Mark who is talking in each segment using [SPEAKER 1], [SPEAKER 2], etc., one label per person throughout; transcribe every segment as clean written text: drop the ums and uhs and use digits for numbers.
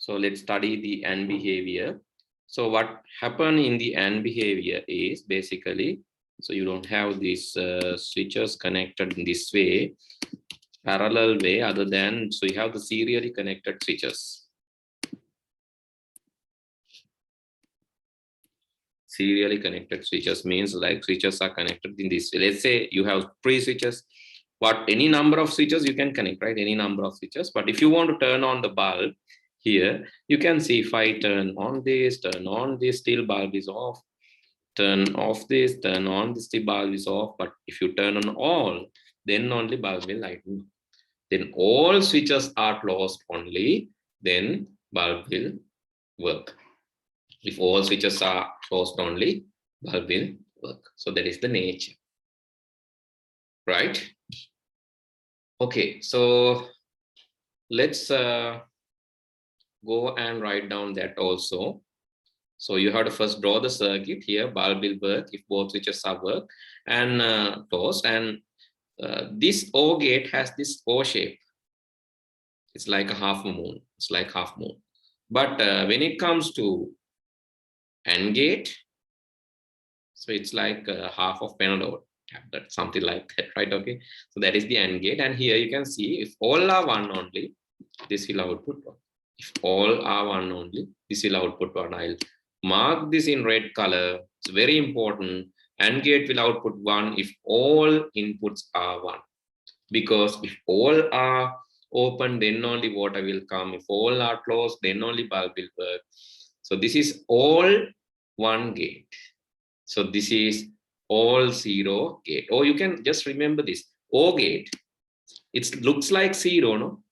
[SPEAKER 1] So let's study the AND behavior. So what happened in the AND behavior is basically, so you don't have these switches connected in this way, parallel way, other than, so you have the serially connected switches. Serially connected switches means like switches are connected in this way. Let's say you have 3 switches. What, any number of switches you can connect, right? Any number of switches. But if you want to turn on the bulb here, you can see if I turn on this, still bulb is off. Turn off this, turn on this, the bulb is off. But if you turn on all, then only bulb will light up. Then all switches are closed only, then bulb will work. If all switches are closed only, bulb will work. So that is the nature, right? Okay, so let's go and write down that also. So you have to first draw the circuit here. Bulb will work if both switches are work and closed. And this O gate has this O shape. It's like a half moon. It's like half moon. But when it comes to AND gate, so it's like half of Panadol tablet, something like that, right? Okay, so that is the AND gate. And here you can see if all are one only, this will output one. If all are one only, this will output one. I'll mark this in red color. It's very important. AND gate will output one if all inputs are one. Because if all are open, then only water will come. If all are closed, then only bulb will work. So this is all one gate. So this is all 0 gate. Or you can just remember this. O gate, it looks like 0, no?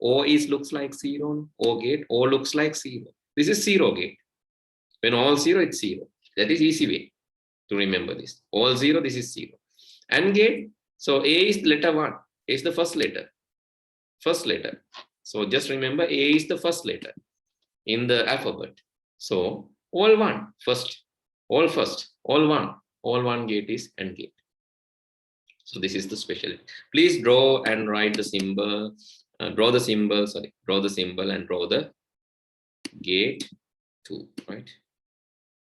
[SPEAKER 1] O is looks like 0. O gate, O looks like 0. This is 0 gate. When all 0, it's 0. That is easy way to remember this. All 0, this is 0. AND gate, so A is letter 1. A is the first letter. First letter. So just remember A is the first letter in the alphabet. So all 1, first, all 1 gate is AND gate. So this is the specialty. Please draw and write the symbol. Draw the symbol and draw the gate 2, right?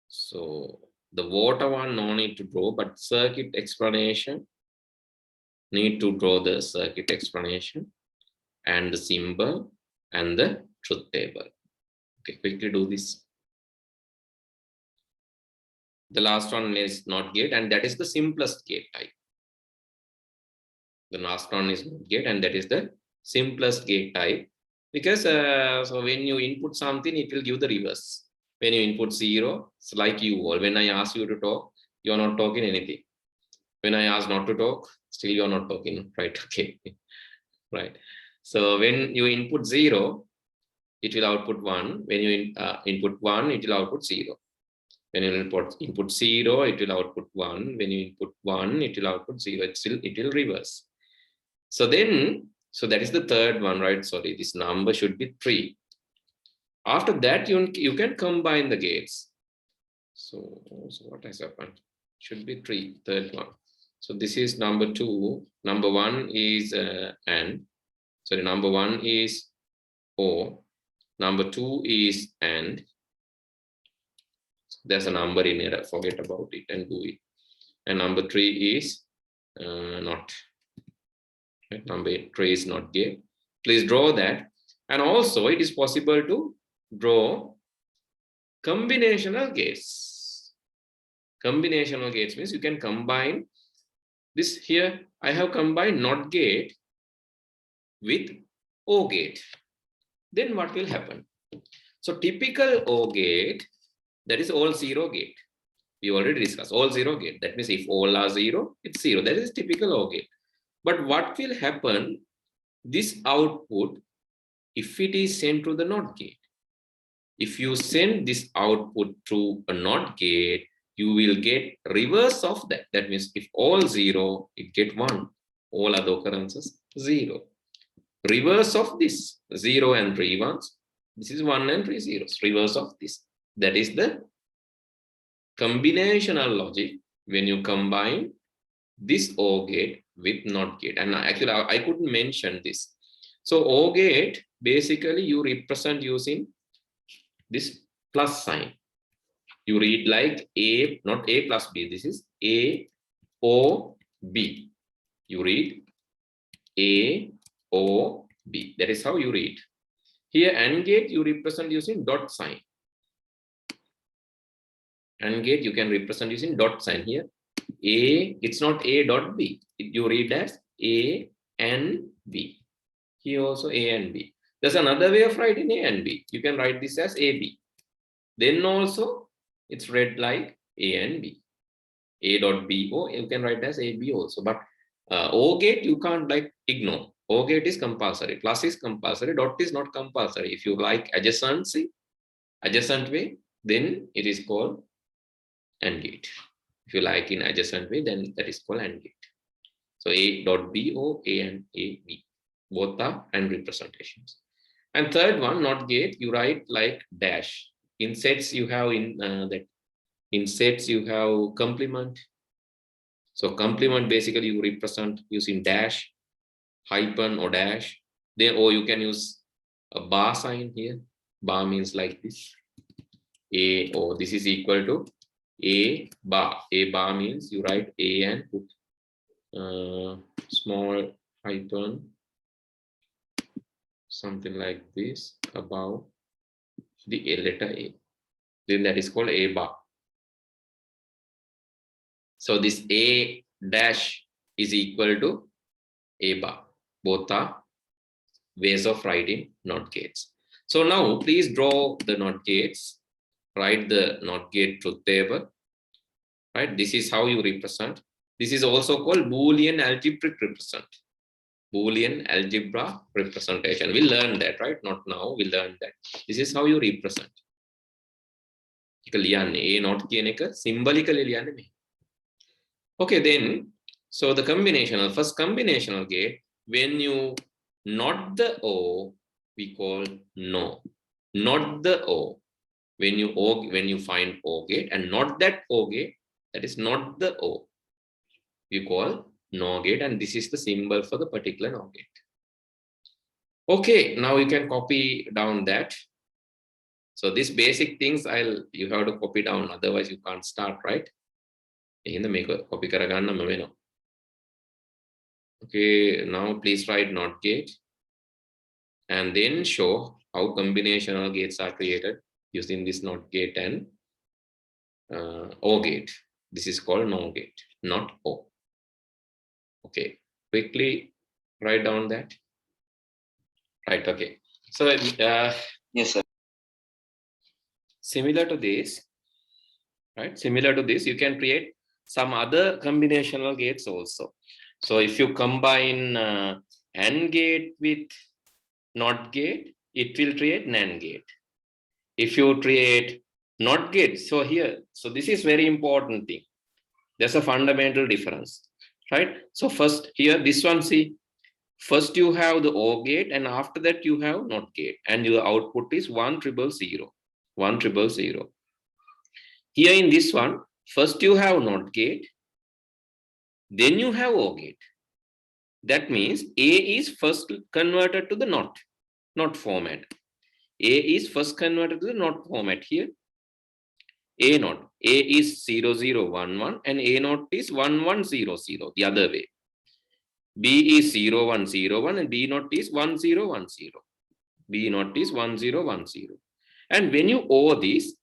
[SPEAKER 1] So the water one, no need to draw, but circuit explanation, need to draw the circuit explanation and the symbol and the truth table. Okay, quickly do this. The last one is NOT gate, and that is the simplest gate type. The last one is NOT gate, and that is the simplest gate type, because so when you input something, it will give the reverse. When you input 0, it's like you all. When I ask you to talk, you are not talking anything. When I ask not to talk, still you are not talking, right? Okay, right. So when you input 0, it will output 1. When you input 1, it will output 0. When you input 0, it will output 1. When you input 1, it will output 0. It will reverse. So then, so that is the third one, right? Sorry, this number should be 3. After that, you can combine the gates. So what has happened? Should be 3, third one. So this is number 2. Number 1 is AND. Sorry, number 1 is O. Number 2 is AND. There's a number in error. Forget about it and do it. And number 3 is not. Right? Number 3 is NOT gate. Please draw that. And also, it is possible to draw combinational gates. Combinational gates means you can combine this here. I have combined NOT gate with O gate. Then what will happen? So typical O gate, that is all 0 gate. We already discussed all 0 gate. That means if all are 0, it's 0. That is typical O gate. But what will happen? This output, if it is sent to the NOT gate, if you send this output to a NOT gate, you will get reverse of that. That means if all 0, it get 1. All other occurrences 0. Reverse of this 0 and 3 ones. This is 1 and 3 zeros. Reverse of this. That is the combinational logic when you combine this O gate with NOT gate. And actually, I couldn't mention this. So O gate, basically you represent using this plus sign. You read like A, not A plus B. This is A, O, B. You read A, O, B. That is how you read. Here, AND gate, you represent using dot sign. AND gate, you can represent using dot sign here. A, it's not A dot B. You read as A and B. Here also A and B. There's another way of writing A and B. You can write this as AB. Then also, it's read like A and B. A dot B, O, you can write as AB also. But O gate, you can't like ignore. O gate is compulsory. Plus is compulsory. Dot is not compulsory. If you like adjacency, adjacent way, then it is called AND gate. If you like in adjacent way, then that is called AND gate. So A dot B, O, A and A, B. Both are AND representations. And third one, NOT gate, you write like dash. In sets, you have in sets you have complement. So complement basically you represent using dash, hyphen or dash. Then or you can use a bar sign here. Bar means like this. A or this is equal to A bar. A bar means you write A and put small hyphen, something like this above the letter A. Then that is called A bar. So this A dash is equal to A bar. Both are ways of writing NOT gates. So now please draw the NOT gates. Write the NOT gate truth table. Right? This is how you represent. This is also called Boolean algebraic represent. Boolean algebra representation. We'll learn that, right? Not now. We'll learn that. This is how you represent. A not symbolically. Okay, then, so the combinational, first combinational gate, when you not the O, we call no. Not the O. When you find O gate and not that O gate, that is not the O. We call no gate, and this is the symbol for the particular no gate. Okay, now you can copy down that. So these basic things you have to copy down, otherwise you can't start, right? Copy කරගන්නම වෙනවා. Okay, now please write NOT gate and then show how combinational gates are created using this NOT gate and O gate. This is called NO gate, not O. Okay, quickly write down that. Right, okay. So
[SPEAKER 2] yes, sir.
[SPEAKER 1] Similar to this, right? Similar to this, you can create some other combinational gates also. So if you combine AND gate with NOT gate, it will create NAND gate. If you create NOT gate, so this is very important thing. There's a fundamental difference, right? So first here, this one, see, first you have the O gate and after that you have NOT gate and your output is 1000. 1000. Here in this one, first you have NOT gate, then you have O gate. That means A is first converted to the NOT format. A is first converted to the NOT format here. A naught. A is 0011 and A naught is 1100, the other way. B is 0101 and B naught is 1010. B naught is 1010. And when you O this,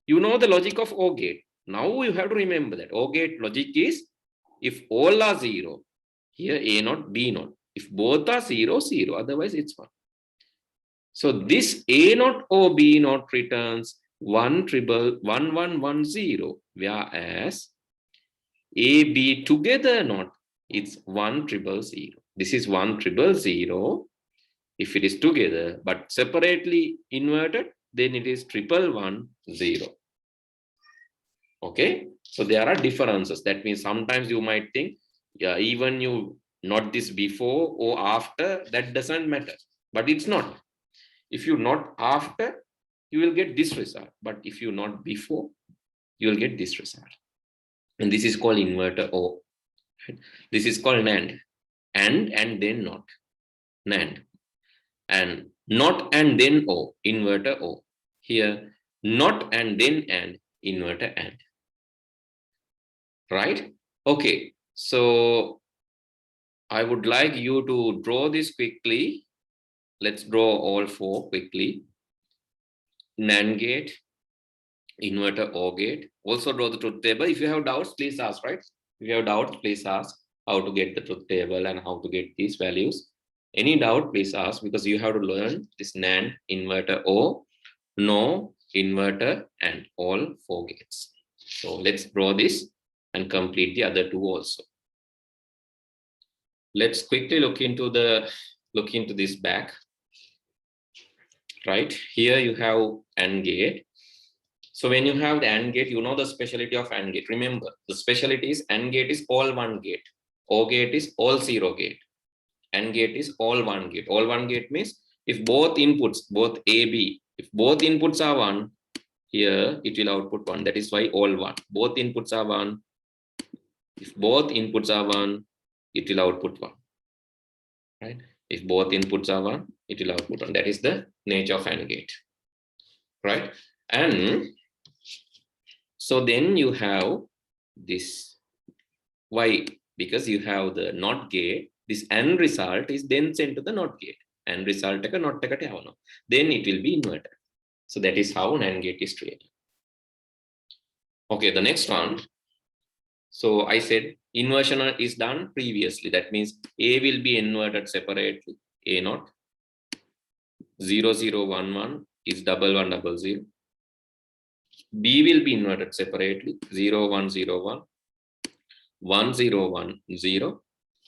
[SPEAKER 1] you know the logic of O gate. Now you have to remember that O gate logic is if all are 0, here A naught, B naught. If both are 0, 0, otherwise it's 1. So this A naught or B naught returns 1110, whereas A, B together naught, it's 1000. This is 1000 if it is together, but separately inverted, then it is 1110. Okay, so there are differences. That means sometimes you might think, yeah, even you not this before or after, that doesn't matter, but it's not. If you not after, you will get this result, but if you not before, you will get this result. And this is called inverter O. This is called NAND. And then not. NAND. And not and then O, inverter O. Here, not and, then and, inverter and. Right? Okay. So I would like you to draw this quickly. Let's draw all four quickly. NAND gate, inverter OR gate. Also draw the truth table. If you have doubts, please ask, right? If you have doubts, please ask how to get the truth table and how to get these values. Any doubt, please ask, because you have to learn this NAND, inverter OR, no, inverter, and all four gates. So let's draw this and complete the other two also. Let's quickly look into this back. Right here you have AND gate. So when you have the AND gate, you know the specialty of AND gate. Remember, the specialty is AND gate is all one gate. OR gate is all zero gate. AND gate is all one gate. All one gate means if both inputs, both A, B, if both inputs are one, here it will output one. That is why all one. Both inputs are one. If both inputs are one, it will output one. Right? If both inputs are one, it will output one. That is the nature of AND gate. Right? And so then you have this. Why? Because you have the NOT gate. This AND result is then sent to the NOT gate. AND result එක NOT එකට යවනවා. Then it will be inverted. So that is how NAND gate is created. Okay, the next one. So I said inversion is done previously. That means A will be inverted separately. A0. 0 0 1 1 is 1 1 0 0. B will be inverted separately. 0 1 0 1. 1 0 1 0.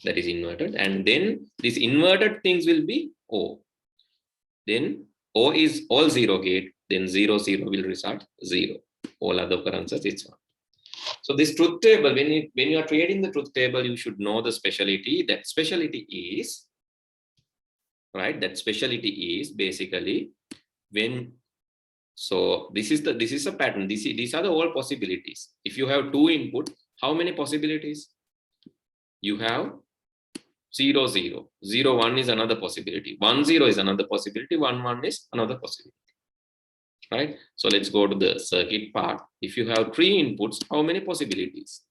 [SPEAKER 1] That is inverted. And then these inverted things will be O. Then O is all zero gate. Then 0 0 will result 0. All other occurrences it's 1. So this truth table, when you are creating the truth table, you should know the specialty. That specialty is, right? That specialty is basically when. So this is a pattern. These are the all possibilities. If you have two input, how many possibilities? You have 0 0. 0 1 is another possibility. 1 0 is another possibility. 1 1 is another possibility. Right? So let's go to the circuit part. If you have three inputs, how many possibilities?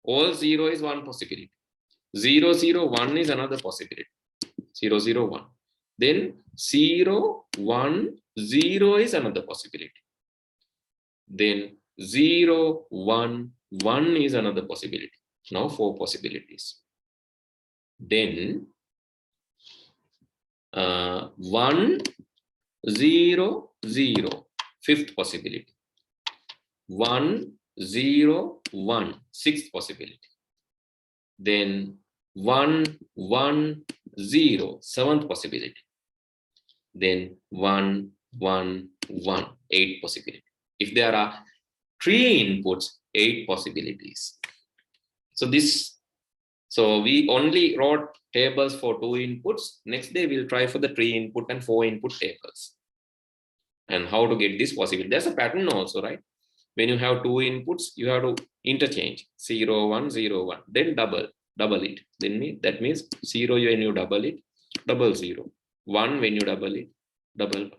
[SPEAKER 1] All 0 is one possibility. 0 0 1 is another possibility. 0 0 1. Then 0 1 0 is another possibility. Then 0 1 1 is another possibility. Now four possibilities. Then 1 0 0, fifth possibility. 1 0 1, sixth possibility. Then 1 1 0, seventh possibility. Then 1 1 1, eighth possibility. If there are three inputs, 8 possibilities. So we only wrote tables for 2 inputs. Next day we'll try for the 3 input and 4 input tables. And how to get this possibility. There's a pattern also, right? When you have 2 inputs, you have to interchange 0 1 0 1, then double it. Then that means 0 when you double it, double 0. 1 when you double it, double 1.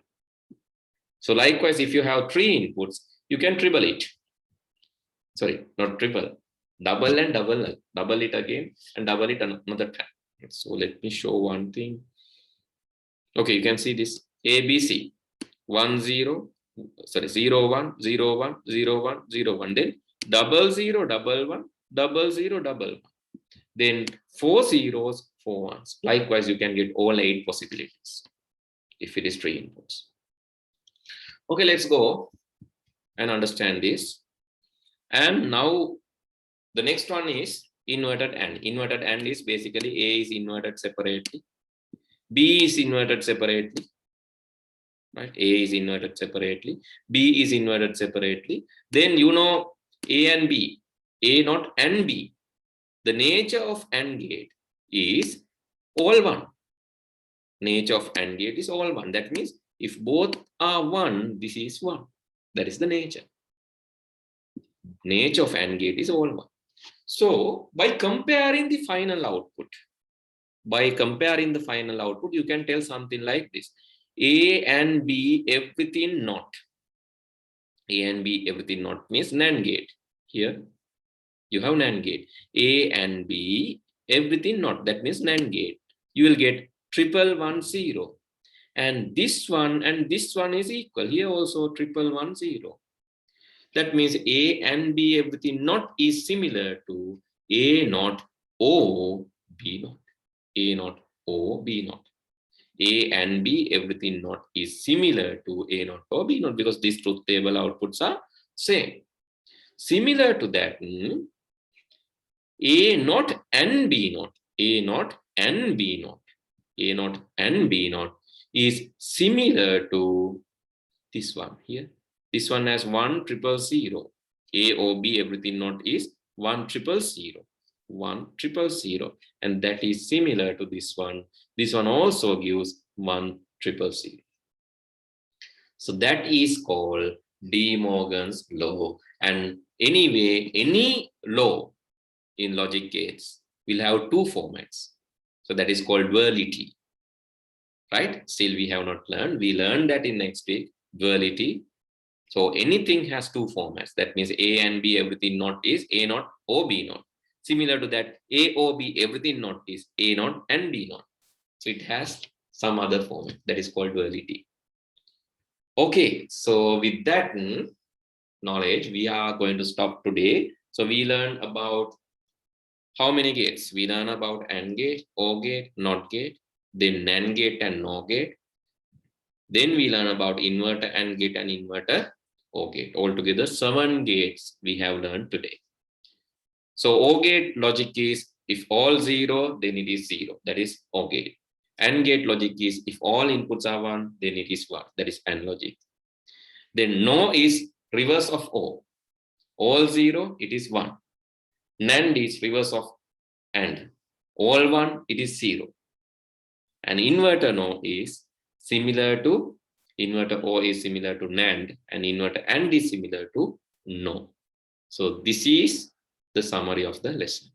[SPEAKER 1] So likewise, if you have 3 inputs, you can triple it. Sorry, not triple. Double and double it again and double it another time. So let me show one thing. Okay, you can see this ABC 1 0, sorry 0 1 0 1 0 1 0 1. Then 0 0 1 1 0 0 1 1. Then 4 zeros, 4 ones. Likewise, you can get all 8 possibilities if it is 3 inputs. Okay, let's go and understand this. And now the next one is inverted AND. Inverted AND is basically A is inverted separately, B is inverted separately, right? A is inverted separately, B is inverted separately. Then you know A and B, A not and B. The nature of AND gate is all one. Nature of AND gate is all one. That means if both are one, this is one. That is the nature. Nature of AND gate is all one. So by comparing the final output, you can tell something like this. A and B, everything not. A and B, everything not means NAND gate. Here, you have NAND gate. A and B, everything not. That means NAND gate. You will get 1110. And this one is equal. Here also 1110. That means A and B, everything not is similar to A not O B not. A not O B not. A and B, everything not is similar to A not or B not because these truth table outputs are same. Similar to that, A not and B not, A not and B not, A not and B not is similar to this one here. This one has 1000. A or B, everything not is 1000. 1000, and that is similar to this one. This one also gives 1000. So that is called De Morgan's law. And anyway, any law in logic gates will have two formats. So that is called duality, right? Still we have not learned. We learned that in next week, duality. So anything has two formats. That means A and B, everything not is A not or B not. Similar to that, A or B, everything not is A not and B not. So it has some other format that is called duality. Okay, so with that knowledge, we are going to stop today. So we learned about how many gates? We learn about AND gate, OR gate, NOT gate, then NAND gate and NOR gate. Then we learn about inverter AND gate and inverter OR gate. Altogether 7 gates we have learned today. So OR gate logic is if all 0, then it is 0. That is OR gate. AND gate logic is if all inputs are 1, then it is 1. That is AND logic. Then NOR is reverse of OR. All 0, it is 1. NAND is reverse of AND. All 1, it is 0. And inverter NOR is similar to inverter OR is similar to NAND, and inverter AND is similar to NOR. So this is the summary of the lesson.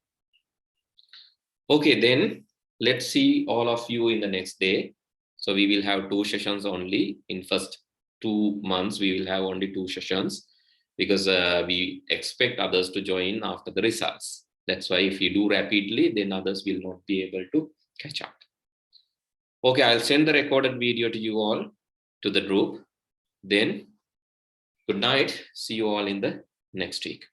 [SPEAKER 1] Okay, then let's see all of you in the next day. So we will have 2 sessions only. In first 2 months, we will have only 2 sessions because we expect others to join after the results. That's why if you do rapidly, then others will not be able to catch up. Okay, I'll send the recorded video to you all, to the group. Then, good night. See you all in the next week.